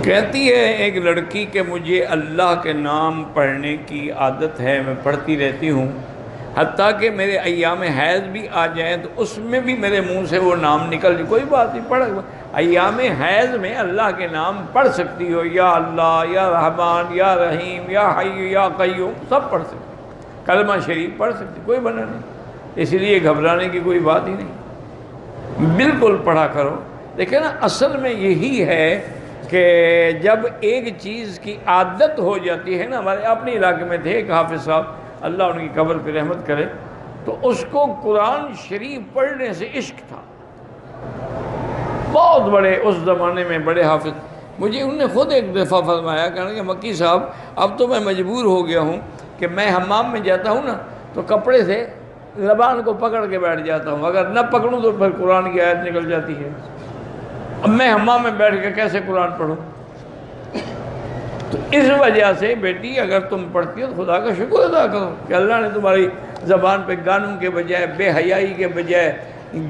کہتی ہے ایک لڑکی کہ مجھے اللہ کے نام پڑھنے کی عادت ہے، میں پڑھتی رہتی ہوں، حتیٰ کہ میرے ایام حیض بھی آ جائیں تو اس میں بھی میرے منہ سے وہ نام نکل جائے، کوئی بات نہیں، پڑھ ایام حیض میں اللہ کے نام پڑھ سکتی ہو، یا اللہ، یا رحمان، یا رحیم، یا حی، یا قیوم، سب پڑھ سکتی، کلمہ شریف پڑھ سکتی، کوئی بنا نہیں، اس لیے گھبرانے کی کوئی بات ہی نہیں، بالکل پڑھا کرو۔ دیکھیں نا، اصل میں یہی ہے کہ جب ایک چیز کی عادت ہو جاتی ہے نا، ہمارے اپنے علاقے میں تھے ایک حافظ صاحب، اللہ ان کی قبر پہ رحمت کرے، تو اس کو قرآن شریف پڑھنے سے عشق تھا، بہت بڑے اس زمانے میں بڑے حافظ، مجھے انہوں نے خود ایک دفعہ فرمایا، کہنے کہ مکی صاحب اب تو میں مجبور ہو گیا ہوں کہ میں حمام میں جاتا ہوں نا تو کپڑے سے زبان کو پکڑ کے بیٹھ جاتا ہوں، اگر نہ پکڑوں تو پھر قرآن کی آیت نکل جاتی ہے، اب میں حمام میں بیٹھ کے کیسے قرآن پڑھوں؟ تو اس وجہ سے بیٹی اگر تم پڑھتی ہو تو خدا کا شکر ادا کرو کہ اللہ نے تمہاری زبان پہ گانوں کے بجائے، بے حیائی کے بجائے،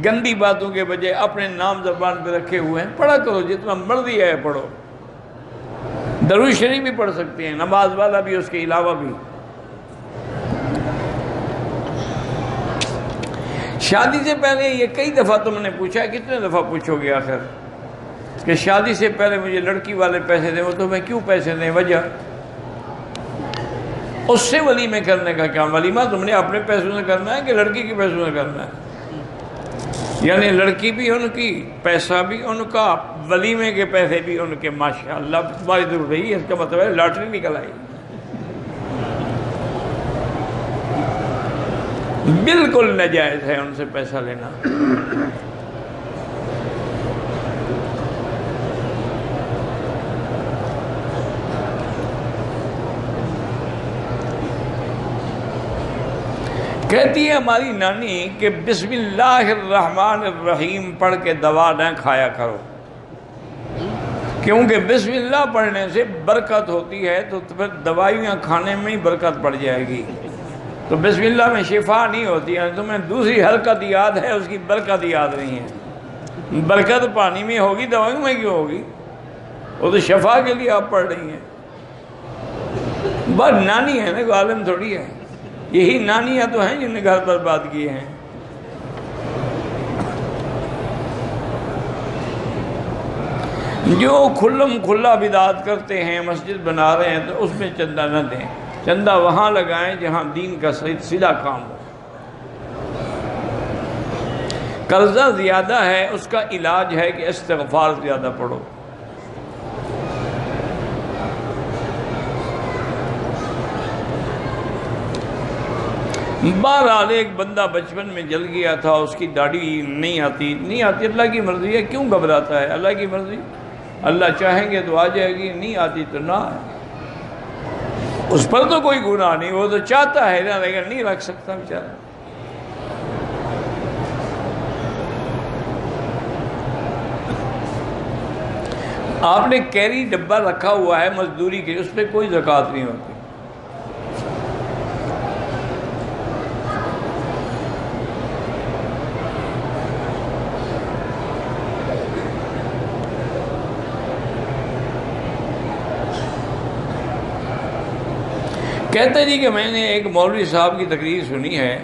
گندی باتوں کے بجائے اپنے نام زبان پہ رکھے ہوئے ہیں، پڑھا کرو، جتنا مرضی ہے پڑھو، درود شریف بھی پڑھ سکتے ہیں، نماز والا بھی، اس کے علاوہ بھی۔ شادی سے پہلے یہ کئی دفعہ تم نے پوچھا، کتنے دفعہ پوچھو گے آخر کہ شادی سے پہلے مجھے لڑکی والے پیسے دیں، وہ تو میں کیوں پیسے دیں؟ وجہ اس سے ولیمے کرنے کا کیا؟ ولیمہ تم نے اپنے پیسوں سے کرنا ہے کہ لڑکی کے پیسوں سے کرنا ہے؟ یعنی لڑکی بھی ان کی، پیسہ بھی ان کا، ولیمے کے پیسے بھی ان کے، ماشاءاللہ تمہاری ضرور رہی ہے، اس کا مطلب ہے لاٹری نکل آئی، بالکل ناجائز ہے ان سے پیسہ لینا۔ کہتی ہے ہماری نانی کہ بسم اللہ الرحمن الرحیم پڑھ کے دوا نہ کھایا کرو، کیونکہ بسم اللہ پڑھنے سے برکت ہوتی ہے، تو پھر دوائیاں کھانے میں ہی برکت پڑ جائے گی، تو بسم اللہ میں شفا نہیں ہوتی ہے، تمہیں دوسری حرکت یاد ہے، اس کی برکت یاد نہیں ہے، برکت پانی میں ہوگی، دوائیوں میں کیوں ہوگی؟ وہ تو شفا کے لیے آپ پڑھ رہی ہیں، بس نانی ہے نا، عالم تھوڑی ہے، یہی نانیاں تو ہیں جن نے گھر پر بات کیے ہیں۔ جو کھلم کھلا بدعت کرتے ہیں، مسجد بنا رہے ہیں تو اس میں چندہ نہ دیں، چندہ وہاں لگائیں جہاں دین کا سیدھا کام ہو۔ قرضہ زیادہ ہے، اس کا علاج ہے کہ استغفار زیادہ پڑھو۔ بہرحال ایک بندہ بچپن میں جل گیا تھا، اس کی داڑھی نہیں آتی، اللہ کی مرضی ہے، کیوں گھبراتا ہے؟ اللہ کی مرضی، اللہ چاہیں گے تو آ جائے گی، نہیں آتی تو نہ آئے، اس پر تو کوئی گناہ نہیں، وہ تو چاہتا ہے نا، لیکن نہیں رکھ سکتا بیچارہ۔ آپ نے کیری ڈبہ رکھا ہوا ہے مزدوری کے، اس پہ کوئی زکوٰۃ نہیں ہوتی، کہتے جی کہ میں نے ایک مولوی صاحب کی تقریر سنی ہے،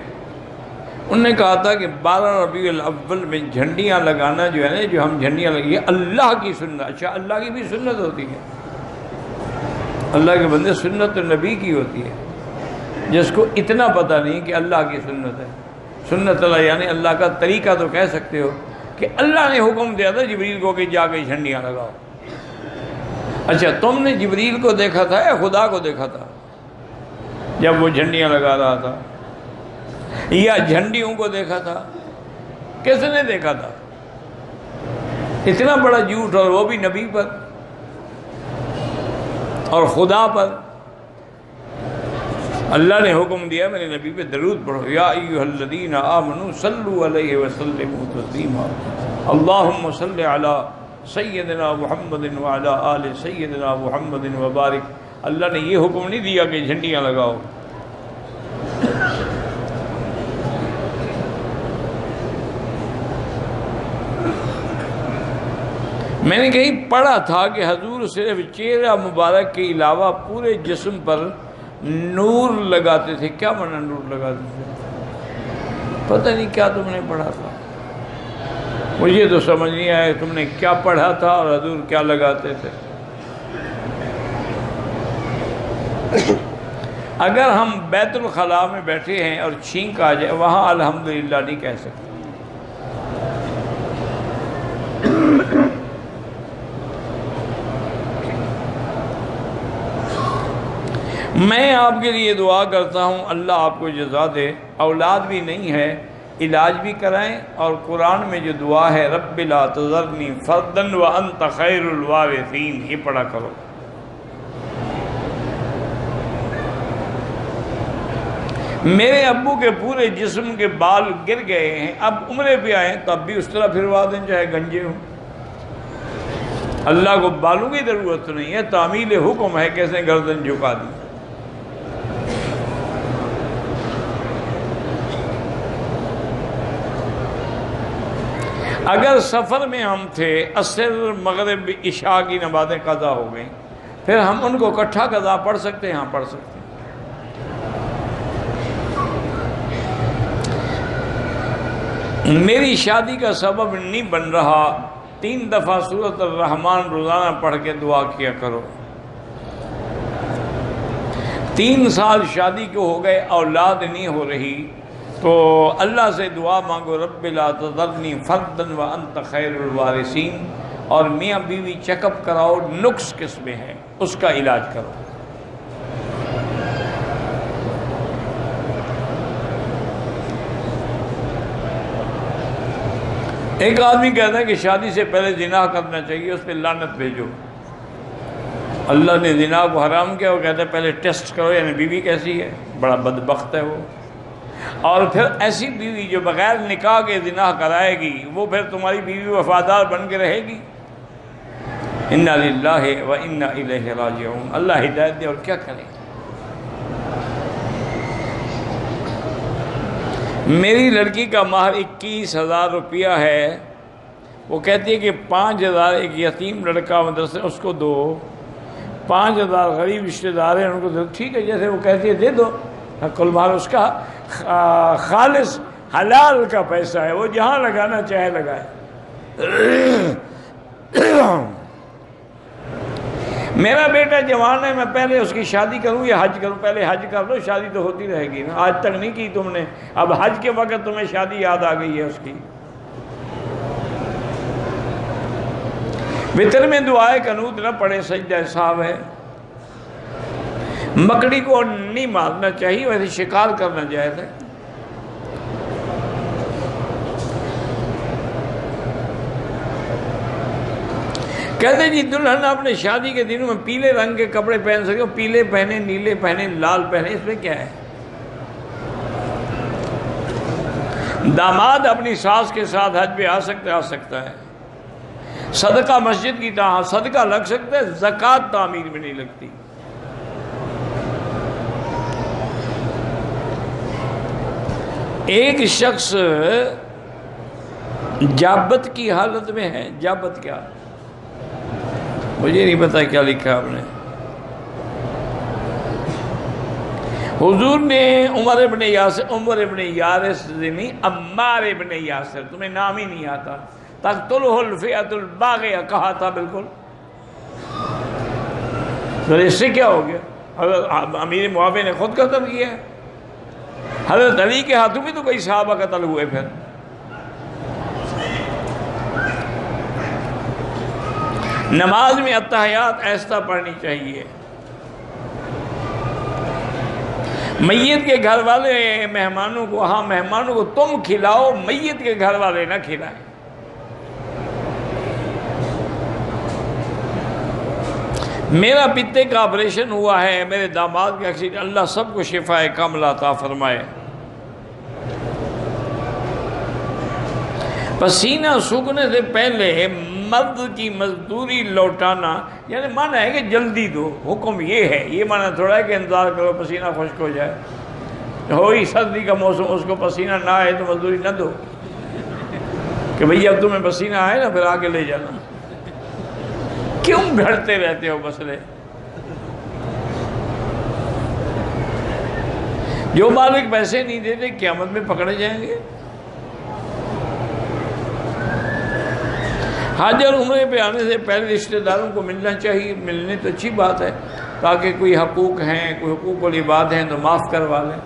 انہوں نے کہا تھا کہ 12 ربیع الاول میں جھنڈیاں لگانا جو ہے نا، جو ہم جھنڈیاں لگی اللہ کی سنت، اچھا اللہ کی بھی سنت ہوتی ہے، اللہ کے بندے سنت نبی کی ہوتی ہے، جس کو اتنا پتہ نہیں کہ اللہ کی سنت ہے، سنت اللہ یعنی اللہ کا طریقہ تو کہہ سکتے ہو کہ اللہ نے حکم دیا تھا جبریل کو کہ جا کے جھنڈیاں لگاؤ، اچھا تم نے جبریل کو دیکھا تھا یا خدا کو دیکھا تھا جب وہ جھنڈیاں لگا رہا تھا، یا جھنڈیوں کو دیکھا تھا؟ کس نے دیکھا تھا؟ اتنا بڑا جھوٹ، اور وہ بھی نبی پر اور خدا پر۔ اللہ نے حکم دیا میرے نبی پہ درود پڑھو، یا ایھا الذین آمنوا صلوا علیہ وسلموا تسلیما، اللہم صل علی سیدنا محمد وعلی آل سیدنا محمد وبارک۔ اللہ نے یہ حکم نہیں دیا کہ جھنڈیاں لگاؤ، میں نے کہیں پڑھا تھا کہ حضور صرف چہرہ مبارک کے علاوہ پورے جسم پر نور لگاتے تھے. کیا معنی نور لگاتے تھے؟ پتہ نہیں کیا تم نے پڑھا تھا، مجھے تو سمجھ نہیں آیا تم نے کیا پڑھا تھا اور حضور کیا لگاتے تھے. اگر ہم بیت الخلاء میں بیٹھے ہیں اور چھینک آ جائے وہاں الحمدللہ نہیں کہہ سکتے. میں آپ کے لیے دعا کرتا ہوں اللہ آپ کو جزا دے. اولاد بھی نہیں ہے، علاج بھی کرائیں، اور قرآن میں جو دعا ہے رب لا تذرنی فردا وانت خیر الوارثین یہ پڑھا کرو. میرے ابو کے پورے جسم کے بال گر گئے ہیں، اب عمرے پہ آئے ہیں تب بھی اس طرح پھروا دیں چاہے گنجے ہوں. اللہ کو بالوں کی ضرورت نہیں ہے، تعمیل حکم ہے کیسے گردن جھکا دی. اگر سفر میں ہم تھے، عصر مغرب عشاء کی نمازیں قضا ہو گئیں، پھر ہم ان کو اکٹھا قضا پڑھ سکتے ہیں؟ ہاں پڑھ سکتے ہیں. میری شادی کا سبب نہیں بن رہا، 3 دفعہ سورۃ الرحمن روزانہ پڑھ کے دعا کیا کرو. 3 سال شادی کو ہو گئے، اولاد نہیں ہو رہی، تو اللہ سے دعا مانگو رب لا تذرنی فردا وانت خیر الوارثین، اور میاں بیوی چیک اپ کراؤ، نقص کس میں ہے اس کا علاج کرو. ایک آدمی کہتا ہے کہ شادی سے پہلے زنا کرنا چاہیے، اس پہ لعنت بھیجو. اللہ نے زنا کو حرام کیا، وہ کہتا ہے پہلے ٹیسٹ کرو یعنی بیوی کیسی ہے. بڑا بدبخت ہے وہ. اور پھر ایسی بیوی جو بغیر نکاح کے زنا کرائے گی وہ پھر تمہاری بیوی وفادار بن کے رہے گی. انا للہ و انا الیہ راجعون. اللہ ہدایت دے اور کیا کریں. میری لڑکی کا مہر 21,000 روپیہ ہے، وہ کہتی ہے کہ 5,000 ایک یتیم لڑکا مدرسے اس کو دو، 5,000 غریب رشتہ دار ہیں ان کو دو. ٹھیک ہے، جیسے وہ کہتی ہے دے دو. حق المال اس کا خالص حلال کا پیسہ ہے، وہ جہاں لگانا چاہے لگائے. میرا بیٹا جوان ہے، میں پہلے اس کی شادی کروں یا حج کروں؟ پہلے حج کر لو، شادی تو ہوتی رہے گی نا. آج تک نہیں کی تم نے، اب حج کے وقت تمہیں شادی یاد آ گئی ہے اس کی. وطر میں دعائے قنوت نہ پڑھے، سجدہ صاحب ہے. مکڑی کو نہیں مارنا چاہیے، ویسے شکار کرنا جائز ہے. کہتے جی دلہن اپنے شادی کے دنوں میں پیلے رنگ کے کپڑے پہن سکے، پیلے پہنے، نیلے پہنے، لال پہنے، اس میں کیا ہے؟ داماد اپنی ساس کے ساتھ حج پہ آ سکتا ہے. صدقہ مسجد کی صدقہ لگ سکتا ہے، زکوٰۃ تعمیر میں نہیں لگتی. ایک شخص جابت کی حالت میں ہے. جابت کیا؟ مجھے نہیں پتا کیا لکھا آپ نے. حضور نے عمر ابن یارس نہیں، عمار ابن یاسر، تمہیں نام ہی نہیں آتا، تقتلہ الفئۃ الباغیہ کہا تھا. بالکل. پھر اس سے کیا ہو گیا؟ حضرت امیر معاویہ نے خود قتل کیا. حضرت علی کے ہاتھوں بھی تو کئی صحابہ قتل ہوئے. پھر نماز میں اتحیات ایسا پڑھنی چاہیے. میت کے گھر والے مہمانوں کو تم کھلاؤ، میت کے گھر والے نہ کھلائیں. میرا پتے کا آپریشن ہوا ہے، میرے داماد کا ایکسیڈنٹ، اللہ سب کو شفاء کاملہ عطا فرمائے. پسینہ سوکھنے سے پہلے مرد کی مزدوری لوٹانا، یعنی معنی ہے کہ جلدی دو. حکم یہ ہے، یہ معنی تھوڑا ہے کہ انتظار کرو پسینہ خشک ہو جائے. ہوئی سردی کا موسم، اس کو پسینہ نہ آئے تو مزدوری نہ دو کہ بھئی اب تمہیں پسینہ آئے نا پھر آگے لے جانا. کیوں گھڑتے رہتے ہو مسئلے؟ جو مالک پیسے نہیں دیتے قیامت میں پکڑے جائیں گے۔ حج اور عمرے پہ آنے سے پہلے رشتہ داروں کو ملنا چاہیے، ملنے تو اچھی بات ہے، تاکہ کوئی حقوق ہیں، کوئی حقوق العباد ہیں تو معاف کروا لیں۔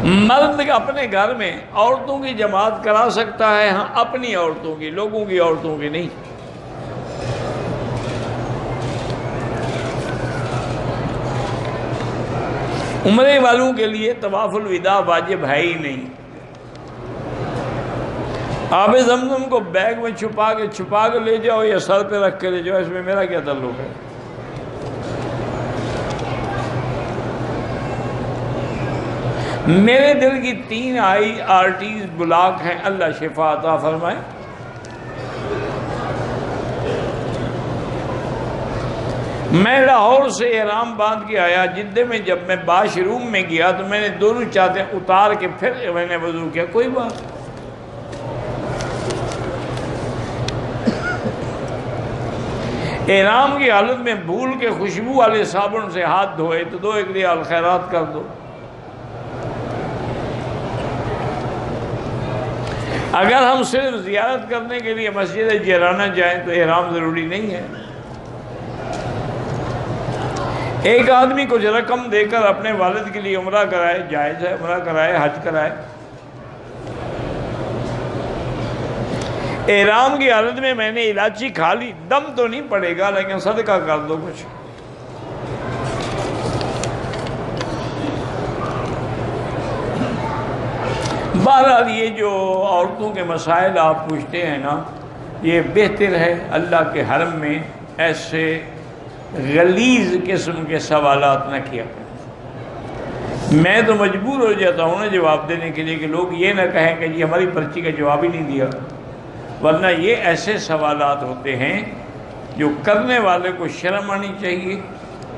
مرد اپنے گھر میں عورتوں کی جماعت کرا سکتا ہے، ہاں اپنی عورتوں کی، لوگوں کی عورتوں کی نہیں۔ عمرے والوں کے لیے طواف الوداع واجب ہے ہی نہیں۔ آب زمزم کو بیگ میں چھپا کے لے جاؤ یا سر پہ رکھ کے لے جاؤ، اس میں میرا کیا تعلق ہے؟ میرے دل کی 3 IRTs بلاک ہیں، اللہ شفا عطا فرمائے۔ میں لاہور سے احرام باندھ کے آیا، جدے میں جب میں واش روم میں گیا تو میں نے دونوں چادریں اتار کے پھر میں نے وضو کیا، کوئی بات۔ احرام کی حالت میں بھول کے خوشبو والے صابن سے ہاتھ دھوئے تو 2 ریال خیرات کر دو۔ اگر ہم صرف زیارت کرنے کے لیے مسجد جیرانہ جائیں تو احرام ضروری نہیں ہے۔ ایک آدمی کچھ رقم دے کر اپنے والد کے لیے عمرہ کرائے، جائز ہے، عمرہ کرائے، حج کرائے۔ احرام کی حالت میں نے الائچی کھا لی، دم تو نہیں پڑے گا لیکن صدقہ کر دو کچھ۔ بہرحال یہ جو عورتوں کے مسائل آپ پوچھتے ہیں نا، یہ بہتر ہے اللہ کے حرم میں ایسے غلیظ قسم کے سوالات نہ کیا کریں۔ میں تو مجبور ہو جاتا ہوں نا جواب دینے کے لیے کہ لوگ یہ نہ کہیں کہ جی ہماری پرچی کا جواب ہی نہیں دیا، ورنہ یہ ایسے سوالات ہوتے ہیں جو کرنے والے کو شرم آنی چاہیے،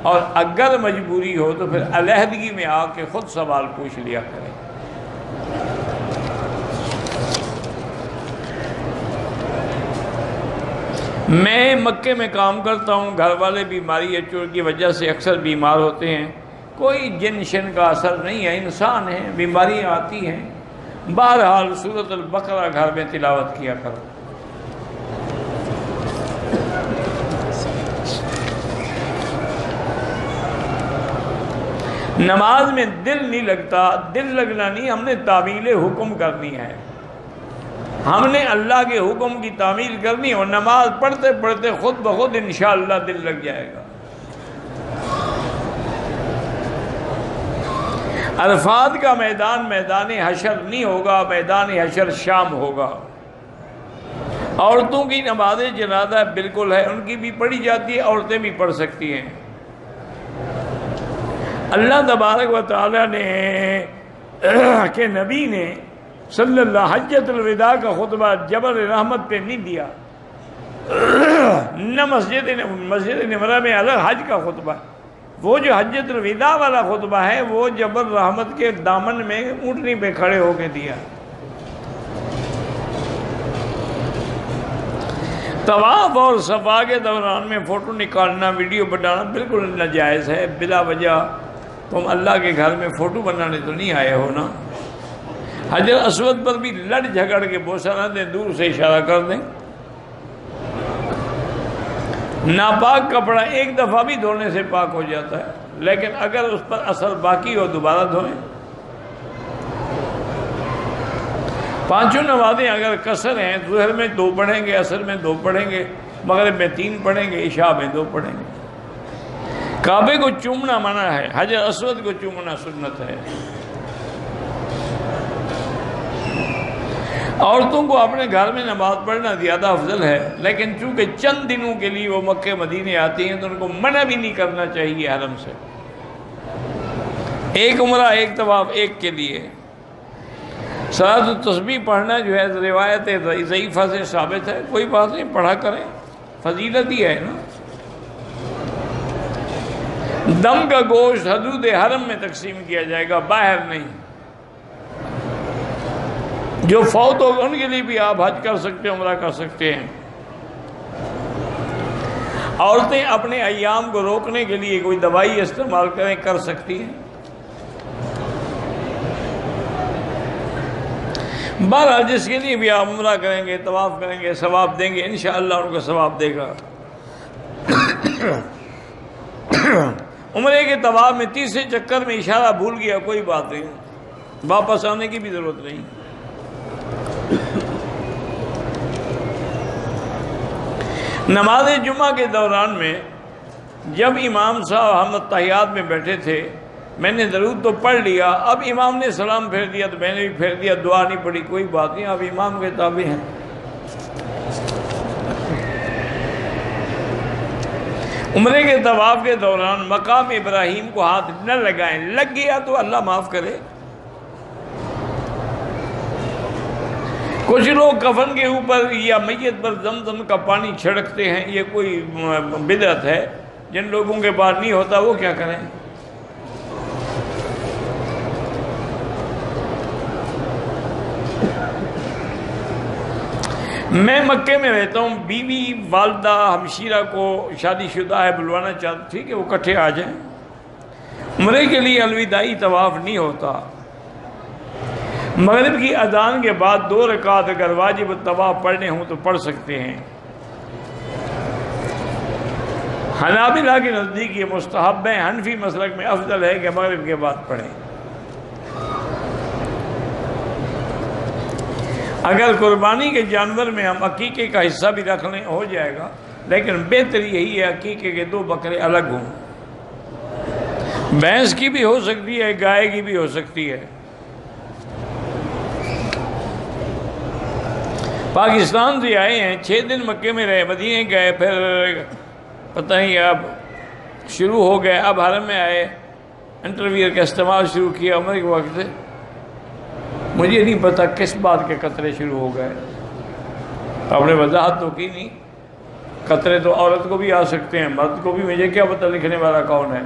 اور اگر مجبوری ہو تو پھر علیحدگی میں آ کے خود سوال پوچھ لیا کریں۔ میں مکے میں کام کرتا ہوں، گھر والے بیماری چور کی وجہ سے اکثر بیمار ہوتے ہیں، کوئی جن شن کا اثر نہیں ہے، انسان ہیں، بیماریاں آتی ہیں۔ بہرحال سورۃ البقرہ گھر میں تلاوت کیا کرو۔ نماز میں دل نہیں لگتا، دل لگنا نہیں، ہم نے تعمیل حکم کرنی ہے، ہم نے اللہ کے حکم کی تعمیل کرنی ہے، اور نماز پڑھتے پڑھتے خود بخود انشاءاللہ دل لگ جائے گا۔ عرفات کا میدان میدان حشر نہیں ہوگا، میدان حشر شام ہوگا۔ عورتوں کی نماز جنازہ بالکل ہے، ان کی بھی پڑھی جاتی ہے، عورتیں بھی پڑھ سکتی ہیں۔ اللہ تبارک و تعالیٰ نے کہ نبی نے صلی اللہ حجۃ الوداع کا خطبہ جبل رحمت پہ نہیں دیا، نہ مسجد نمرہ میں الگ حج کا خطبہ، وہ جو حجۃ الوداع والا خطبہ ہے وہ جبل رحمت کے دامن میں اونٹنی پہ کھڑے ہو کے دیا۔ طواف اور صفا کے دوران میں فوٹو نکالنا، ویڈیو بنانا بالکل ناجائز ہے۔ بلا وجہ تم اللہ کے گھر میں فوٹو بنانے تو نہیں آئے ہو نا۔ حجر اسود پر بھی لڑ جھگڑ کے بوسہ نہ دیں، دور سے اشارہ کر دیں۔ ناپاک کپڑا ایک دفعہ بھی دھونے سے پاک ہو جاتا ہے، لیکن اگر اس پر اثر باقی ہو دوبارہ دھوئیں۔ 5 نمازیں اگر قصر ہیں، ظہر میں 2 پڑھیں گے، عصر میں 2 پڑھیں گے، مغرب میں 3 پڑھیں گے، عشاء میں 2 پڑھیں گے۔ کعبے کو چومنا منع ہے، حجر اسود کو چومنا سنت ہے۔ عورتوں کو اپنے گھر میں نماز پڑھنا زیادہ افضل ہے، لیکن چونکہ چند دنوں کے لیے وہ مکے مدینے آتی ہیں تو ان کو منع بھی نہیں کرنا چاہیے حرم سے۔ ایک عمرہ، ایک طواف، ایک کے لیے۔ صلاۃ التسبیح پڑھنا جو ہے روایت ضعیفہ سے ثابت ہے، کوئی بات نہیں، پڑھا کریں، فضیلت ہی ہے نا۔ دم کا گوشت حدود حرم میں تقسیم کیا جائے گا، باہر نہیں۔ جو فوت ہو گئے ان کے لیے بھی آپ حج کر سکتے ہیں، عمرہ کر سکتے ہیں۔ عورتیں اپنے ایام کو روکنے کے لیے کوئی دوائی استعمال کریں، کر سکتی ہیں۔ بہرحال جس کے لیے بھی آپ عمرہ کریں گے، طواف کریں گے، ثواب دیں گے، انشاءاللہ ان کو ثواب دے گا۔ عمرے کے طواف میں تیسرے چکر میں اشارہ بھول گیا، کوئی بات نہیں، واپس آنے کی بھی ضرورت نہیں۔ نماز جمعہ کے دوران میں جب امام صاحب ہم تحیات میں بیٹھے تھے، میں نے درود تو پڑھ لیا، اب امام نے سلام پھیر دیا تو میں نے بھی پھیر دیا، دعا نہیں پڑھی، کوئی بات نہیں، اب امام کے تابع ہیں۔ عمرے کے طواف کے دوران مقام ابراہیم کو ہاتھ نہ لگائیں، لگ گیا تو اللہ معاف کرے۔ کچھ لوگ کفن کے اوپر یا میت پر زمزم کا پانی چھڑکتے ہیں، یہ کوئی بدعت ہے، جن لوگوں کے پاس نہیں ہوتا وہ کیا کریں۔ میں مکے میں رہتا ہوں، بیوی والدہ ہمشیرہ کو شادی شدہ ہے، بلوانا چاہتا، ٹھیک ہے، وہ کٹھے آ جائیں۔ عمرے کے لیے الوداعی طواف نہیں ہوتا۔ مغرب کی اذان کے بعد 2 رکعت اگر واجب الطواف پڑھنے ہوں تو پڑھ سکتے ہیں۔ حنابلہ کے نزدیک یہ مستحب ہے، حنفی مسلک میں افضل ہے کہ مغرب کے بعد پڑھیں۔ اگر قربانی کے جانور میں ہم عقیقے کا حصہ بھی رکھ لیں ہو جائے گا، لیکن بہتر یہی ہے عقیقے کے 2 بکرے الگ ہوں۔ بھینس کی بھی ہو سکتی ہے، گائے کی بھی ہو سکتی ہے۔ پاکستان سے آئے ہیں، 6 دن مکے میں رہے، مدینے گئے، پھر پتہ نہیں اب شروع ہو گئے، اب حرم میں آئے، انٹرویئر کا استعمال شروع کیا عمر کے وقت سے۔ مجھے نہیں پتا کس بات کے قطرے شروع ہو گئے، آپ نے وضاحت تو کی نہیں۔ قطرے تو عورت کو بھی آ سکتے ہیں، مرد کو بھی، مجھے کیا پتہ لکھنے والا کون ہے۔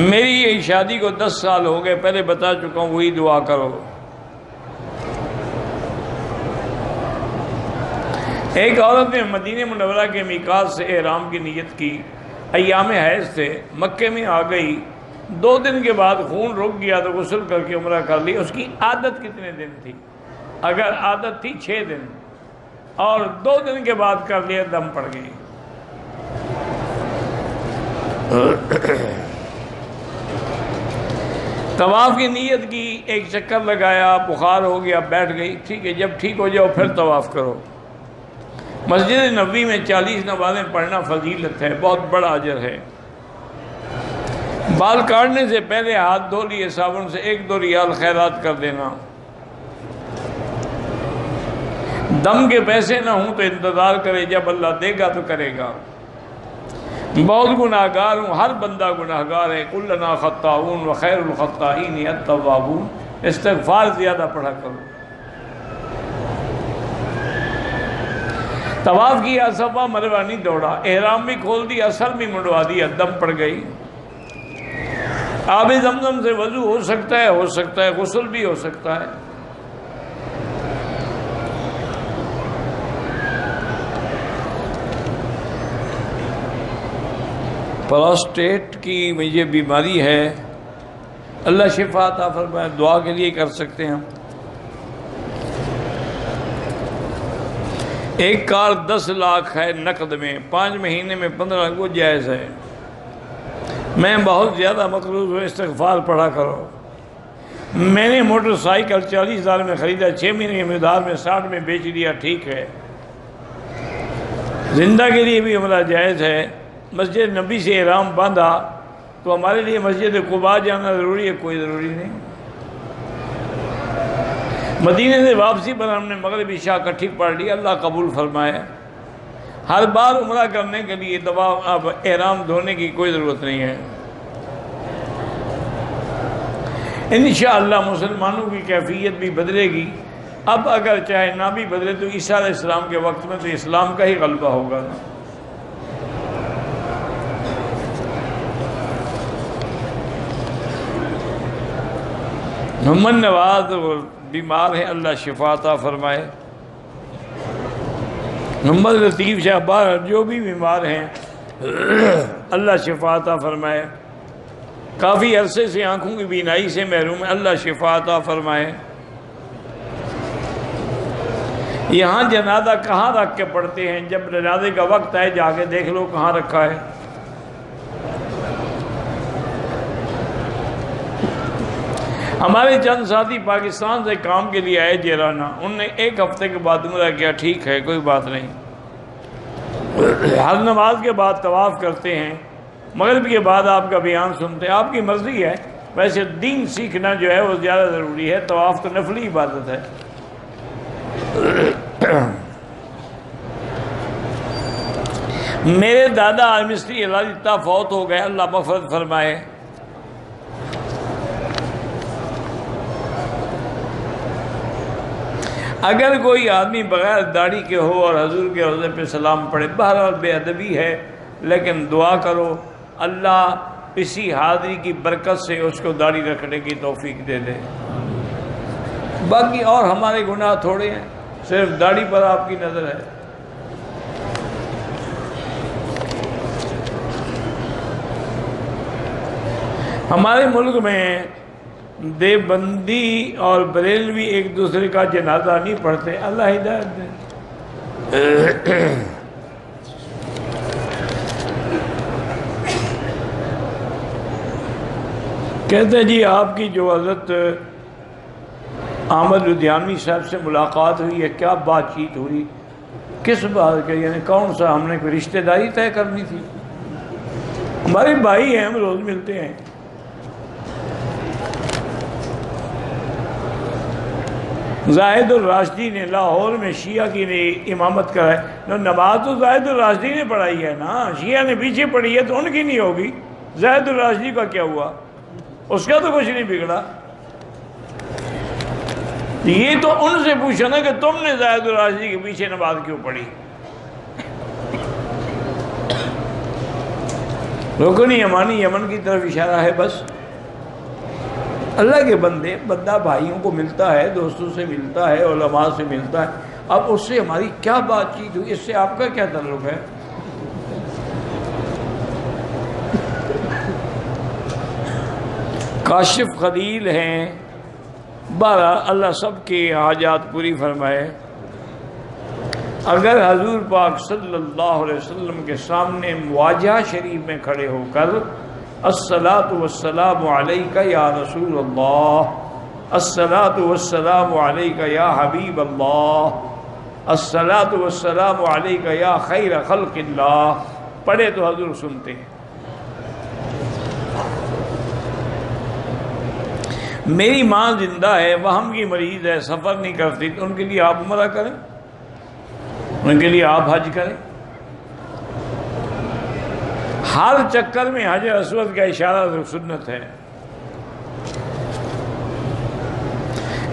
میری یہ شادی کو 10 سال ہو گئے، پہلے بتا چکا ہوں، وہی دعا کرو۔ ایک عورت نے مدینہ منورہ کے میقات سے احرام کی نیت کی، ایام حیض تھے، مکے میں آ گئی، 2 دن کے بعد خون رک گیا تو غسل کر کے عمرہ کر لی۔ اس کی عادت کتنے دن تھی؟ اگر عادت تھی 6 دن اور 2 دن کے بعد کر لیا، دم پڑ گئی۔ طواف کی نیت کی، ایک چکر لگایا، بخار ہو گیا، بیٹھ گئی، ٹھیک ہے، جب ٹھیک ہو جاؤ پھر طواف کرو۔ مسجد نبوی میں 40 نمازیں پڑھنا فضیلت ہے، بہت بڑا اجر ہے۔ بال کاٹنے سے پہلے ہاتھ دھو لیے صابن سے، 1-2 ریال خیرات کر دینا۔ دم کے پیسے نہ ہوں تو انتظار کرے، جب اللہ دے گا تو کرے گا۔ بہت گناہگار ہوں، ہر بندہ گناہگار ہے، کلنا خطاؤون وخیر الخطائین التوابون۔ استغفار زیادہ پڑھا کرو۔ طواف کیا، صفا مروہ نہیں دوڑا، احرام بھی کھول دیا، سر بھی منڈوا دیا، دم پڑ گئی۔ آب زمزم سے وضو ہو سکتا ہے، غسل بھی ہو سکتا ہے۔ پراسٹیٹ کی مجھے بیماری ہے، اللہ شفا عطا فرمائے، دعا کے لیے کر سکتے ہیں۔ ایک کار 10 لاکھ ہے نقد میں، 5 مہینے میں 15 لاکھ، وہ جائز ہے۔ میں بہت زیادہ مقروض ہوں، استغفار پڑھا کرو۔ میں نے موٹر سائیکل 40,000 میں خریدا، 6 مہینے کے مقدار میں 60 میں بیچ دیا، ٹھیک ہے۔ زندہ کے لیے بھی عمرہ جائز ہے۔ مسجد نبی سے احرام باندھا تو ہمارے لیے مسجد قباء جانا ضروری ہے؟ کوئی ضروری نہیں۔ مدینے سے واپسی پر ہم نے مغرب عشاء اکٹھی پڑھ لی، اللہ قبول فرمائے۔ ہر بار عمرہ کرنے کے لیے اب احرام دھونے کی کوئی ضرورت نہیں ہے۔ انشاءاللہ مسلمانوں کی کیفیت بھی بدلے گی۔ اب اگر چاہے نہ بھی بدلے تو عیسیٰ علیہ السلام کے وقت میں تو اسلام کا ہی غلبہ ہوگا۔ محمد نواز بیمار ہیں، اللہ شفا عطا فرمائے۔ محمد لطیف شہبار جو بھی بیمار ہیں اللہ شفا عطا فرمائے۔ کافی عرصے سے آنکھوں کی بینائی سے محروم ہے، اللہ شفا عطا فرمائے۔ یہاں جنازہ کہاں رکھ کے پڑھتے ہیں؟ جب جنازے کا وقت ہے جا کے دیکھ لو کہاں رکھا ہے۔ ہمارے چند ساتھی پاکستان سے کام کے لیے آئے جیرانہ، انہوں نے ایک ہفتے کے بعد عمرہ کیا، ٹھیک ہے کوئی بات نہیں۔ ہر نماز کے بعد طواف کرتے ہیں، مغرب کے بعد آپ کا بیان سنتے ہیں، آپ کی مرضی ہے۔ ویسے دین سیکھنا جو ہے وہ زیادہ ضروری ہے، طواف تو نفلی عبادت ہے۔ میرے دادا مستری اللہ فوت ہو گئے، اللہ مغفرت فرمائے۔ اگر کوئی آدمی بغیر داڑھی کے ہو اور حضور کے روضے پہ سلام پڑھے، بہرحال بے ادبی ہے، لیکن دعا کرو اللہ اسی حاضری کی برکت سے اس کو داڑھی رکھنے کی توفیق دے دے۔ باقی اور ہمارے گناہ تھوڑے ہیں، صرف داڑھی پر آپ کی نظر ہے۔ ہمارے ملک میں دیوبندی اور بریلوی ایک دوسرے کا جنازہ نہیں پڑھتے، اللہ ہدایت دے۔ کہتے ہیں جی آپ کی جو حضرت احمد لدھیانوی صاحب سے ملاقات ہوئی ہے، کیا بات چیت ہوئی، کس بات کے، یعنی کون سا، ہم نے کوئی رشتہ داری طے کرنی تھی؟ ہمارے بھائی ہیں، ہم روز ملتے ہیں۔ زاہد الراشدی نے لاہور میں شیعہ کی امامت کرائی، نماز تو زاہد الراشدی نے پڑھائی ہے نا، شیعہ نے پیچھے پڑھی ہے تو ان کی نہیں ہوگی۔ زاہد الراشدی کا کیا ہوا؟ اس کا تو کچھ نہیں بگڑا۔ یہ تو ان سے پوچھو نا کہ تم نے زاہد الراشدی کے پیچھے نماز کیوں پڑھی؟ رکن یمانی یمن کی طرف اشارہ ہے بس۔ اللہ کے بندے، بندہ بھائیوں کو ملتا ہے، دوستوں سے ملتا ہے، علماء سے ملتا ہے، اب اس سے ہماری کیا بات چیت ہوئی، اس سے آپ کا کیا تعلق ہے؟ کاشف خلیل ہیں، بارہ اللہ سب کے حاجات پوری فرمائے۔ اگر حضور پاک صلی اللہ علیہ وسلم کے سامنے مواجہہ شریف میں کھڑے ہو کر الصلاۃ والسلام علیک یا رسول اللہ، الصلاۃ والسلام علیک یا حبیب اللہ، الصلاۃ والسلام علیک یا خیر خلق اللہ پڑھے تو حضور سنتے ہیں۔ میری ماں زندہ ہے، وہم کی مریض ہے، سفر نہیں کرتی، تو ان کے لیے آپ عمرہ کریں، ان کے لیے آپ حج کریں۔ ہر چکر میں حجر اسود کا اشارہ سنت ہے۔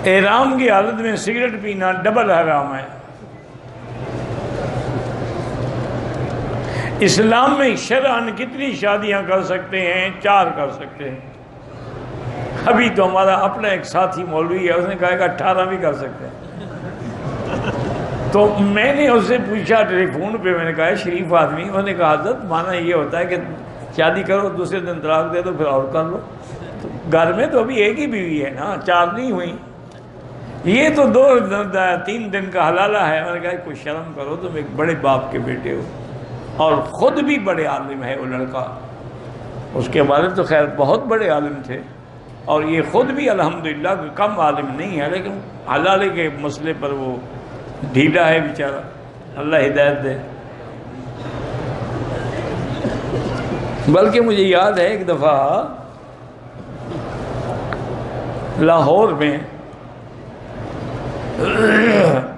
احرام کی حالت میں سگریٹ پینا ڈبل حرام ہے۔ اسلام میں شرعاً کتنی شادیاں کر سکتے ہیں؟ 4 کر سکتے ہیں۔ ابھی تو ہمارا اپنا ایک ساتھی مولوی ہے، اس نے کہا کہ 18 بھی کر سکتے ہیں۔ تو میں نے اس سے پوچھا ٹیلی فون پہ، میں نے کہا شریف آدمی، انہوں نے کہا حضرت مانا یہ ہوتا ہے کہ شادی کرو دوسرے دن طلاق دے دو پھر اور کر لو، تو گھر میں تو ابھی ایک ہی بیوی ہے نا، 4 نہیں ہوئی، یہ تو 2-3 دن کا حلالہ ہے۔ میں نے کہا کوئی شرم کرو، تم ایک بڑے باپ کے بیٹے ہو اور خود بھی بڑے عالم ہے وہ لڑکا، اس کے والد تو خیر بہت بڑے عالم تھے اور یہ خود بھی الحمدللہ کم عالم نہیں ہے، لیکن حلالے کے مسئلے پر وہ ڈھیلا ہے بیچارہ، اللہ ہدایت دے۔ بلکہ مجھے یاد ہے ایک دفعہ لاہور میں،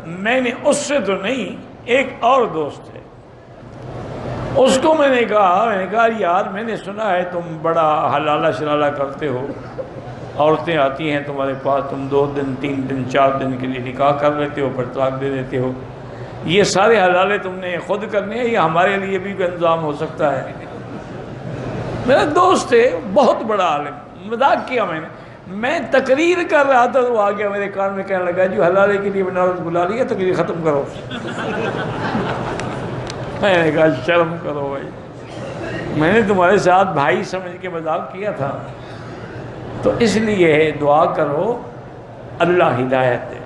میں نے اس سے تو نہیں، ایک اور دوست ہے، اس کو میں نے کہا یار میں نے سنا ہے تم بڑا حلالہ شلالہ کرتے ہو، عورتیں آتی ہیں تمہارے پاس، تم 2 دن 3 دن 4 دن کے لیے نکاح کر لیتے ہو پھر طلاق دے دیتے ہو، یہ سارے حلالے تم نے خود کرنے ہیں یا ہمارے لیے بھی کوئی انتظام ہو سکتا ہے؟ میرا دوست ہے بہت بڑا عالم، مذاق کیا میں تقریر کر رہا تھا تو آ گیا میرے کان میں کہنے لگا جو حلالے کے لیے بنارس بلا رہی ہے تقریر ختم کرو. میں نے کہا شرم کرو بھائی، میں نے تمہارے ساتھ بھائی سمجھ کے مذاق کیا تھا. تو اس لیے دعا کرو اللہ ہدایت دے.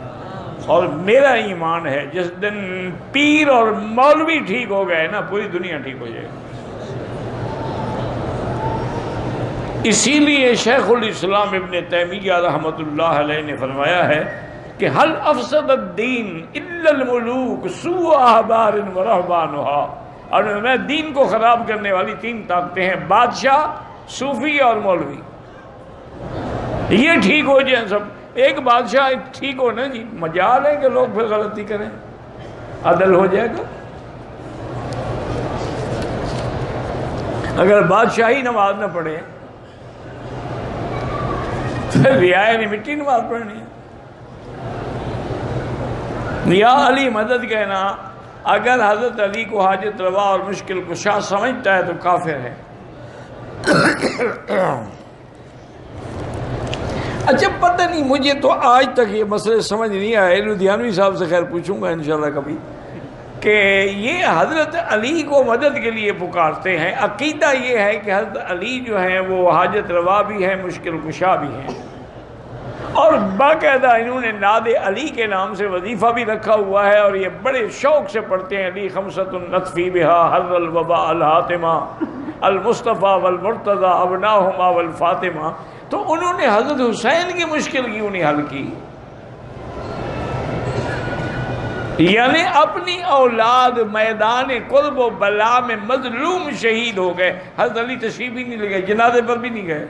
اور میرا ایمان ہے جس دن پیر اور مولوی ٹھیک ہو گئے نا پوری دنیا ٹھیک ہو جائے گی. اسی لیے شیخ الاسلام ابن تیمیہ رحمۃ اللہ علیہ نے فرمایا ہے کہ حل افسد الدین الا الملوک سوء احبار و رہبانها. اور میں دین کو خراب کرنے والی 3 طاقتیں ہیں، بادشاہ، صوفی اور مولوی. یہ ٹھیک ہو جائیں سب. ایک بادشاہ ٹھیک ہو نا جی، مجال ہے کہ لوگ پھر غلطی کریں، عدل ہو جائے گا. اگر بادشاہی نماز نہ پڑھے تو رعایا نے مٹی نماز پڑھنی ہے. یا علی مدد کہنا اگر حضرت علی کو حاجت روا اور مشکل کشا سمجھتا ہے تو کافر ہے. اچھا پتہ نہیں، مجھے تو آج تک یہ مسئلے سمجھ نہیں آئے. لدھیانوی صاحب سے خیر پوچھوں گا انشاءاللہ کبھی کہ یہ حضرت علی کو مدد کے لیے پکارتے ہیں. عقیدہ یہ ہے کہ حضرت علی جو ہیں وہ حاجت روا بھی ہیں، مشکل کشا بھی ہیں، اور باقاعدہ انہوں نے ناد علی کے نام سے وظیفہ بھی رکھا ہوا ہے اور یہ بڑے شوق سے پڑھتے ہیں. علی خمسۃ نطفی بہا حر الوباء الحاتمہ المصطفیٰ والمرتضیٰ ابناہما والفاطمہ. تو انہوں نے حضرت حسین کی مشکل کیوں نہیں حل کی؟ یعنی اپنی اولاد میدان قرب و بلا میں مظلوم شہید ہو گئے، حضرت علی تشریف بھی نہیں لے گئے، جنازے پر بھی نہیں گئے.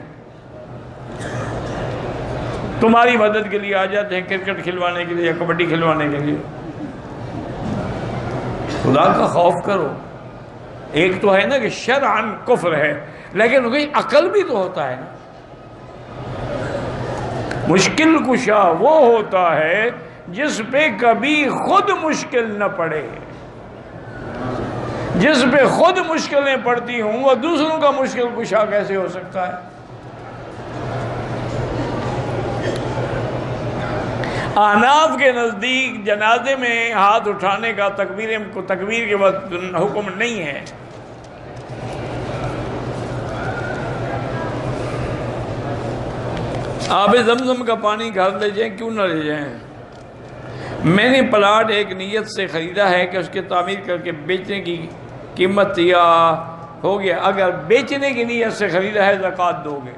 تمہاری مدد کے لیے آ جاتے ہیں کرکٹ کھلوانے کے لیے یا کبڈی کھلوانے کے لیے. خدا کا خوف کرو. ایک تو ہے نا کہ شرعاً کفر ہے، لیکن کوئی عقل بھی تو ہوتا ہے نا. مشکل کشا وہ ہوتا ہے جس پہ کبھی خود مشکل نہ پڑے. جس پہ خود مشکلیں پڑتی ہوں وہ دوسروں کا مشکل کشا کیسے ہو سکتا ہے؟ احناف کے نزدیک جنازے میں ہاتھ اٹھانے کا تکبیر کے وقت حکم نہیں ہے. آب زمزم کا پانی گھر لے جائیں، کیوں نہ لے جائیں؟ میں نے پلاٹ ایک نیت سے خریدا ہے کہ اس کی تعمیر کر کے بیچنے کی قیمت یا ہو گیا. اگر بیچنے کی نیت سے خریدا ہے زکوٰۃ دو گے.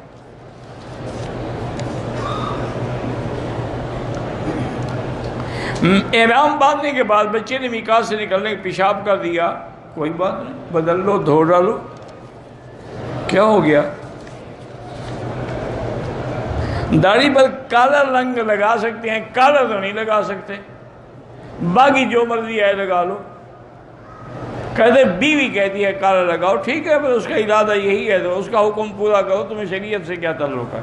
احرام باندھنے کے بعد بچے نے میقات سے نکلنے پیشاب کر دیا، کوئی بات نہیں، بدل لو، دھو ڈالو، کیا ہو گیا؟ داڑھی پر کالا رنگ لگا سکتے ہیں، کالا تو نہیں لگا سکتے. باقی جو مرضی ہے لگا لو. کہتے بیوی کہتی ہے کالا لگاؤ، ٹھیک ہے، پر اس کا ارادہ یہی ہے تو اس کا حکم پورا کرو. تمہیں شریعت سے کیا تعلق ہے؟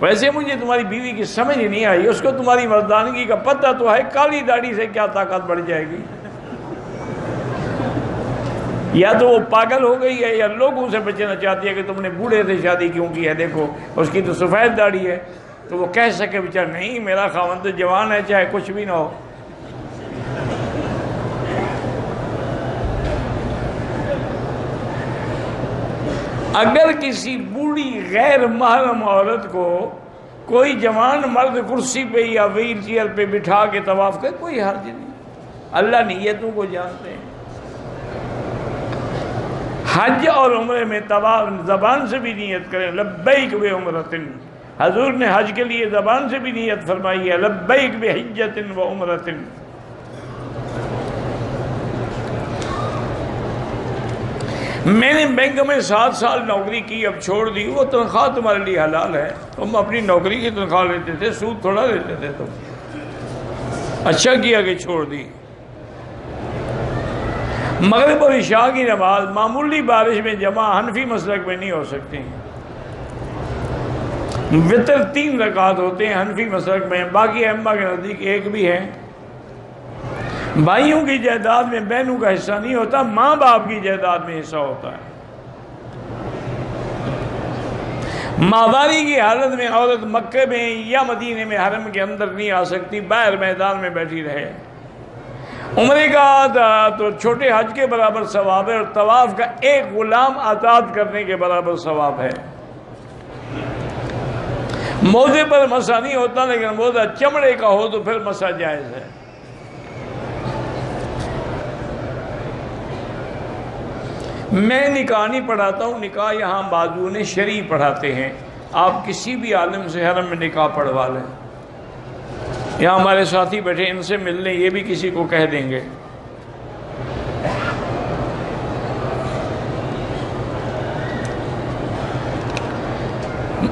ویسے مجھے تمہاری بیوی کی سمجھ نہیں آئی. اس کو تمہاری مردانگی کا پتہ تو ہے، کالی داڑھی سے کیا طاقت بڑھ جائے گی؟ یا تو وہ پاگل ہو گئی ہے یا لوگوں سے بچنا چاہتی ہے کہ تم نے بوڑھے سے شادی کیوں کی ہے، دیکھو اس کی تو سفید داڑھی ہے. تو وہ کہہ سکے بیچارہ نہیں میرا خاوند تو جوان ہے چاہے کچھ بھی نہ ہو. اگر کسی بوڑھی غیر محرم عورت کو کوئی جوان مرد کرسی پہ یا ویل چیئر پہ بٹھا کے طواف کرے کوئی حرج نہیں. اللہ نیتوں کو جانتے ہیں. حج اور عمرے میں طواف زبان سے بھی نیت کریں لبیک بعمرۃ. حضور نے حج کے لیے زبان سے بھی نیت فرمائی ہے لبیک بحجۃ و عمرۃ. میں نے بینک میں 7 سال نوکری کی، اب چھوڑ دی. وہ تنخواہ تمہارے لیے حلال ہے، تم اپنی نوکری کی تنخواہ لیتے تھے، سود تھوڑا لیتے تھے. تم اچھا کیا کہ چھوڑ دی. مغرب اور عشاء کی نماز معمولی بارش میں جمع حنفی مسلک میں نہیں ہو سکتی. وطر 3 رکعت ہوتے ہیں حنفی مسلک میں، باقی ائمہ کے نزدیک ایک بھی ہے. بھائیوں کی جائیداد میں بہنوں کا حصہ نہیں ہوتا، ماں باپ کی جائیداد میں حصہ ہوتا ہے. ماہواری کی حالت میں عورت مکے میں یا مدینے میں حرم کے اندر نہیں آ سکتی، باہر میدان میں بیٹھی رہے۔ عمرے کا تو چھوٹے حج کے برابر ثواب ہے، اور طواف کا ایک غلام آزاد کرنے کے برابر ثواب ہے۔ موزے پر مسا نہیں ہوتا، لیکن موزہ چمڑے کا ہو تو پھر مسا جائز ہے۔ میں نکاح نہیں پڑھاتا ہوں، نکاح یہاں بازون شرعی پڑھاتے ہیں۔ آپ کسی بھی عالم سے حرم میں نکاح پڑھوا لیں، یہاں ہمارے ساتھی بیٹھے، ان سے مل لیں، یہ بھی کسی کو کہہ دیں گے۔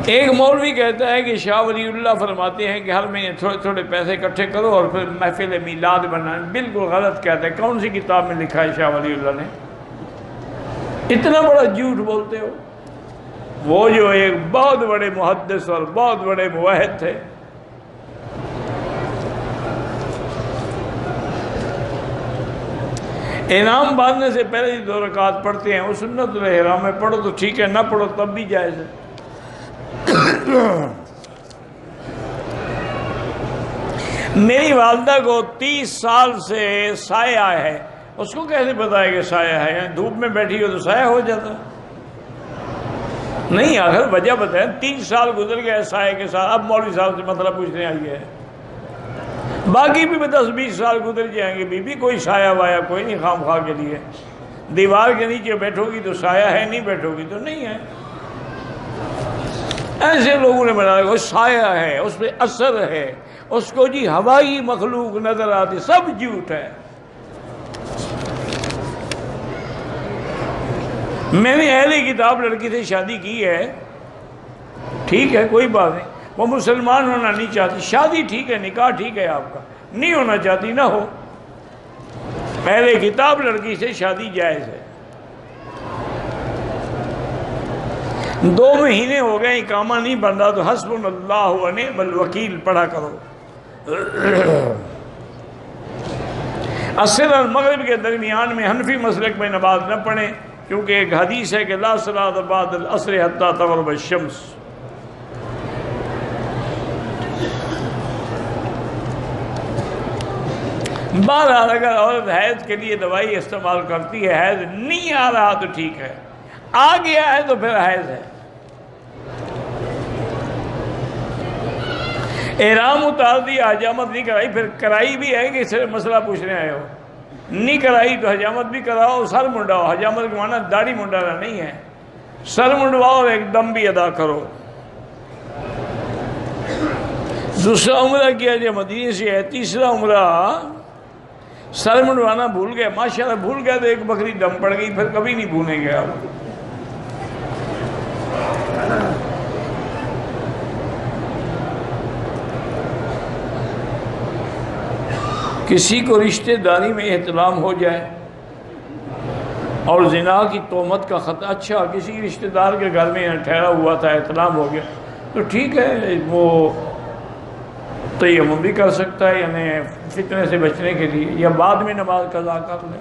ایک مولوی کہتا ہے کہ شاہ ولی اللہ فرماتے ہیں کہ ہر مہینے تھوڑے تھوڑے پیسے اکٹھے کرو اور پھر محفل میلاد بنائیں۔ بالکل غلط کہتا ہے۔ کون سی کتاب میں لکھا ہے شاہ ولی اللہ نے؟ اتنا بڑا جھوٹ بولتے ہو۔ وہ جو ایک بہت بڑے محدث اور بہت بڑے موحد تھے، انعام باندھنے سے پہلے ہی 2 رکعت پڑھتے ہیں، وہ سنت الاحرام میں پڑھو تو ٹھیک ہے، نہ پڑھو تب بھی جائز ہے۔ میری والدہ کو 30 سال سے سایہ ہے، اس کو کیسے پتا ہے کہ سایہ ہے؟ یعنی دھوپ میں بیٹھی ہو تو سایہ ہو جاتا نہیں؟ آخر وجہ بتائیں۔ 30 سال گزر گئے سایہ کے ساتھ، اب مولوی صاحب سے مطلب پوچھنے آئی ہے۔ باقی بھی 10-20 سال گزر جائیں گے، بی کوئی سایہ وایا کوئی نہیں خام خواہ کے لیے۔ دیوار کے نیچے بیٹھو گی تو سایہ ہے، نہیں بیٹھو گی تو نہیں ہے۔ ایسے لوگوں نے بنا رکھا سایہ ہے، اس پہ اثر ہے، اس کو جی ہوائی مخلوق نظر آتی، سب جھوٹ ہے۔ میں نے اہل کتاب لڑکی سے شادی کی ہے، ٹھیک ہے، کوئی بات نہیں، وہ مسلمان ہونا نہیں چاہتی، شادی ٹھیک ہے، نکاح ٹھیک ہے، آپ کا نہیں ہونا چاہتی نہ ہو۔ اہل کتاب لڑکی سے شادی جائز ہے۔ 2 مہینے ہو گئے اقامہ نہیں بن رہا تو حسبنا اللہ و نعم الوکیل پڑھا کرو۔ عصر اور مغرب کے درمیان میں حنفی مسلک میں نماز نہ پڑھیں، کیونکہ ایک حدیث ہے کہ لا صلاۃ بعد العصر حتی تغرب الشمس۔ بہرحال اگر عورت حیض کے لیے دوائی استعمال کرتی ہے، حیض نہیں آ رہا تو ٹھیک ہے، آ گیا ہے تو پھر حیض ہے۔ احرام اتار دیا، حجامت نہیں کرائی، پھر کرائی بھی ہے کہ صرف مسئلہ پوچھنے آئے ہو؟ نہیں کرائی تو حجامت بھی کراؤ، سر منڈاؤ۔ حجامت کے معنی داڑھی منڈانا نہیں ہے، سر منڈواؤ اور ایک دم بھی ادا کرو۔ دوسرا عمرہ کیا جو مدینے سے ہے، تیسرا عمرہ سر منڈوانا بھول گئے، ماشاءاللہ بھول گئے تو ایک بکری دم پڑ گئی، پھر کبھی نہیں بھولیں گے آپ۔ کسی کو رشتہ داری میں احتلام ہو جائے اور زنا کی تہمت کا خطرہ، اچھا کسی رشتہ دار کے گھر میں ٹھہرا ہوا تھا، احتلام ہو گیا تو ٹھیک ہے، وہ تیمم بھی کر سکتا ہے، یعنی فتنے سے بچنے کے لیے، یا بعد میں نماز قضا کر لے۔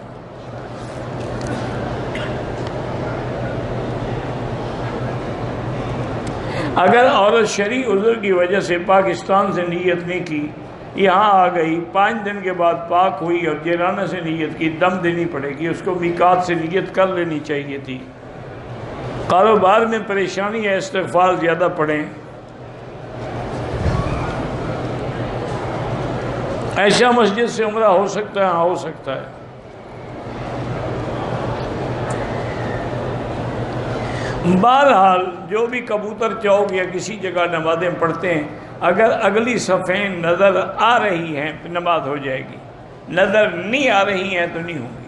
اگر عورت شرعی عذر کی وجہ سے پاکستان سے نیت نہیں کی، یہاں آ گئی، 5 دن کے بعد پاک ہوئی اور جیرانہ سے نیت کی، دم دینی پڑے گی، اس کو میقات سے نیت کر لینی چاہیے تھی۔ کاروبار میں پریشانی ہے، استغفار زیادہ پڑھیں۔ ایسا مسجد سے عمرہ ہو سکتا ہے؟ ہاں ہو سکتا ہے۔ بہرحال جو بھی کبوتر چوک یا کسی جگہ نمازیں پڑھتے ہیں، اگر اگلی صفیں نظر آ رہی ہیں تو نماز ہو جائے گی، نظر نہیں آ رہی ہیں تو نہیں ہوگی۔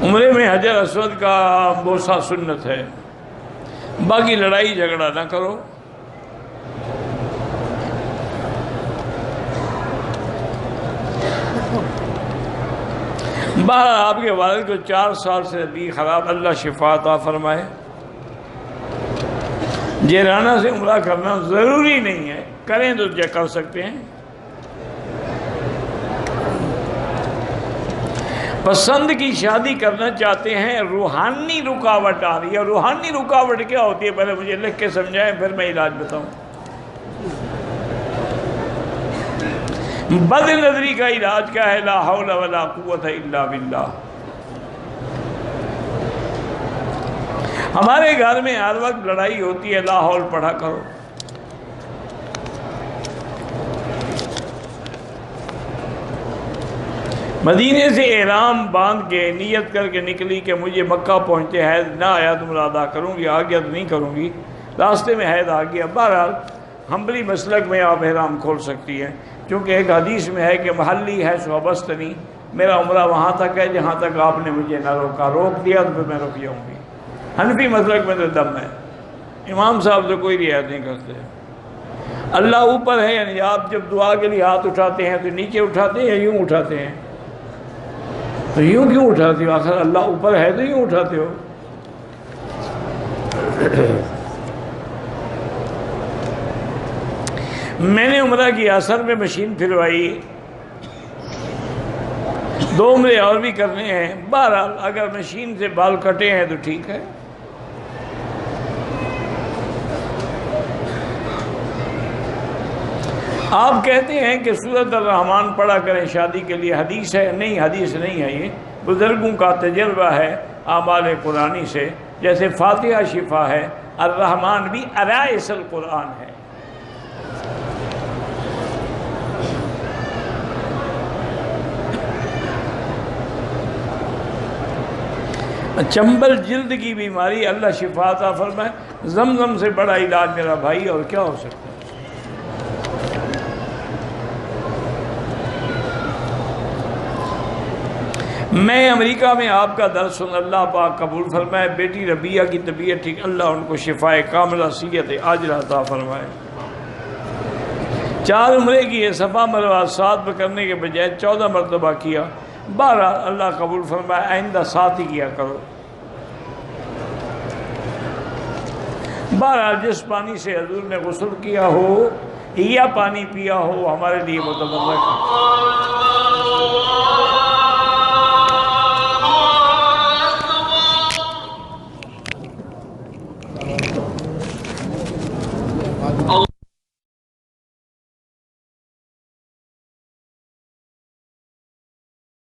عمرے میں حجر اسود کا بوسہ سنت ہے، باقی لڑائی جھگڑا نہ کرو۔ آپ کے والد کو 4 سال سے طبیعت خراب، اللہ شفا عطا فرمائے۔ جیرانہ سے عمرہ کرنا ضروری نہیں ہے، کریں تو کیا کر سکتے ہیں۔ پسند کی شادی کرنا چاہتے ہیں، روحانی رکاوٹ آ رہی ہے۔ روحانی رکاوٹ کیا ہوتی ہے پہلے مجھے لکھ کے سمجھائیں، پھر میں علاج بتاؤں۔ بد نظری کا علاج کیا ہے؟ لا حول ولا قوت الا باللہ۔ ہمارے گھر میں ہر وقت لڑائی ہوتی ہے، لا حول پڑھا کرو۔ مدینے سے احرام باندھ کے نیت کر کے نکلی کہ مجھے مکہ پہنچتے حیض نہ آیا تو میں ادا کروں گی، آ گیا تو نہیں کروں گی، راستے میں حیض آ گیا۔ بہرحال حنبلی مسلک میں آپ احرام کھول سکتی ہیں، کیونکہ ایک حدیث میں ہے کہ محلی ہے سوابستنی، میرا عمرہ وہاں تک ہے جہاں تک آپ نے مجھے نہ روکا، روک دیا تو پھر میں رک جاؤں گی۔ حنفی مسلک میں تو دم ہے، امام صاحب سے کوئی رعایت نہیں کرتے۔ اللہ اوپر ہے، یعنی آپ جب دعا کے لیے ہاتھ اٹھاتے ہیں تو نیچے اٹھاتے ہیں یا یوں اٹھاتے ہیں؟ تو یوں کیوں اٹھاتے ہو؟ آخر اللہ اوپر ہے تو یوں اٹھاتے ہو۔ میں نے عمرہ کی اثر میں مشین پھروائی، 2 عمرے اور بھی کرنے ہیں۔ بہرحال اگر مشین سے بال کٹے ہیں تو ٹھیک ہے۔ آپ کہتے ہیں کہ سورۃ الرحمن پڑھا کریں شادی کے لیے، حدیث ہے؟ نہیں، حدیث نہیں ہے، یہ بزرگوں کا تجربہ ہے اعمال قرآنی سے۔ جیسے فاتحہ شفا ہے، الرحمن بھی ارائس القرآن ہے۔ چنبل جلد کی بیماری، اللہ شفا عطا فرمائے۔ زمزم سے بڑا علاج میرا بھائی اور کیا ہو سکتا ہے؟ میں امریکہ میں آپ کا درس سن، اللہ پاک قبول فرمائے۔ بیٹی ربیہ کی طبیعت ٹھیک، اللہ ان کو شفائے کاملہ صحت عاجلہ عطا فرمائے۔ 4 عمرے کی صفا مروہ 7 کرنے کے بجائے 14 مرتبہ کیا۔ بہرحال اللہ قبول فرمائے، آئندہ 7 ہی کیا کرو۔ بہرحال جس پانی سے حضور نے غسل کیا ہو یا پانی پیا ہو ہمارے لیے متبرک ہے۔